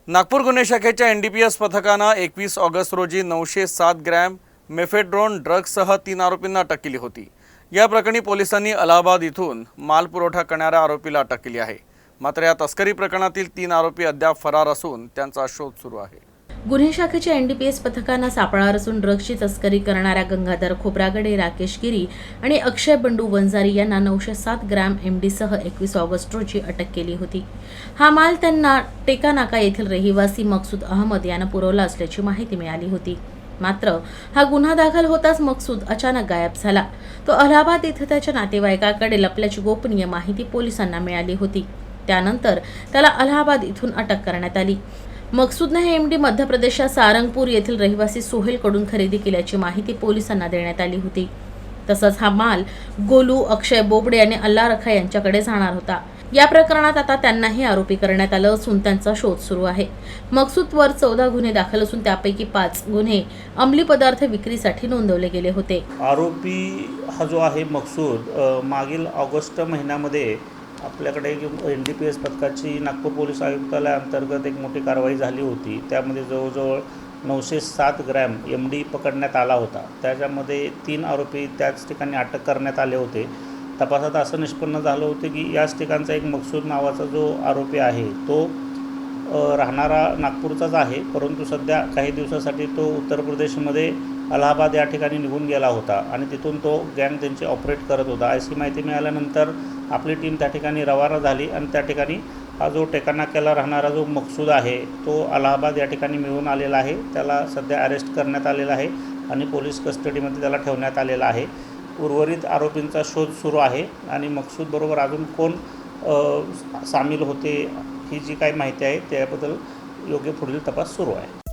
नागपूर गुन्हे शाखेच्या एनडीपीएस पथकानं 21 ऑगस्ट रोजी 907 ग्रॅम मेफेड्रोन ड्रग्जसह 3 आरोपींना अटक केली होती। या प्रकरणी पोलिसांनी अलाहाबाद इथून माल पुरवठा करणाऱ्या आरोपीला अटक केली आहे। मात्र या तस्करी प्रकरणातील 3 आरोपी अद्याप फरार असून त्यांचा शोध सुरू आहे। गुन्हे शाखेच्या एनडीपीएस पथकानं सापळा रचून ड्रग्जची तस्करी करणाऱ्या गंगाधर खोब्रागडे, राकेश गिरी आणि अक्षय बंडू वंजारी यांना 907 ग्रॅम एमडीसह 21 ऑगस्ट रोजी अटक केली होती। हा माल त्यांना टेकानाका येथील रहिवासी मकसूद अहमद यानं पुरवला असल्याची माहिती मिळाली होती। मात्र हा गुन्हा दाखल होताच मकसूद अचानक गायब झाला। तो अलाहाबाद येथे त्याच्या नातेवाईकाकडे लपल्याची गोपनीय माहिती पोलिसांना मिळाली होती। त्यानंतर त्याला अलाहाबाद इथून अटक करण्यात आली। मकसूदने हे एमडी मध्य प्रदेशच्या सारंगपूर येथील रहिवासी सोहेल कडून खरेदी केल्याची माहिती पोलिसांना देण्यात आली होती। तसंच हा माल गोलू, अक्षय बोबडे आणि अल्ला रखा यांच्याकडे जाणार होता। या प्रकरणात आता त्यांनाही आरोपी करण्यात आलं असून त्यांचा शोध सुरू आहे। मकसूदवर 14 गुन्हे दाखल असून त्यापैकी 5 गुन्हे अंमली पदार्थ विक्रीसाठी नोंदवले गेले होते। आरोपी हा जो आहे मकसूद मागील ऑगस्ट महिन्यामध्ये आपल्याकडे एनडीपीएस पथकाची नागपूर पोलीस आयुक्तालयाअंतर्गत एक मोठी कारवाई झाली होती। त्यामध्ये जवळजवळ 907 ग्रॅम एमडी पकडण्यात आला होता। त्याच्यामध्ये 3 आरोपी त्याच ठिकाणी अटक करण्यात आले होते। तपासात असं निष्पन्न झालं होतं की याच ठिकाणचा एक मकसूद नावाचा जो आरोपी आहे तो राहणारा नागपूरचाच आहे, परंतु सध्या काही दिवसासाठी तो उत्तर प्रदेशमध्ये अलाहाबाद या ठिकाणी निघून गेला होता आणि तिथून तो गँग त्यांची ऑपरेट करत होता। अशी माहिती मिळाल्यानंतर आपली टीम त्या ठिकाणी रवाना झाली आणि त्या ठिकाणी हा जो टेकानाक्याला राहणारा जो मकसूद आहे तो अलाहाबाद या ठिकाणी मिळून आलेला आहे। त्याला सध्या अरेस्ट करण्यात आलेला आहे आणि पोलीस कस्टडीमध्ये त्याला ठेवण्यात आलेला आहे। उर्वरित आरोपींचा शोध सुरू आहे आणि मकसूदबरोबर अजून कोण सामील होते ही जी काही माहिती आहे त्याबद्दल योग्य पुढील तपास सुरू आहे।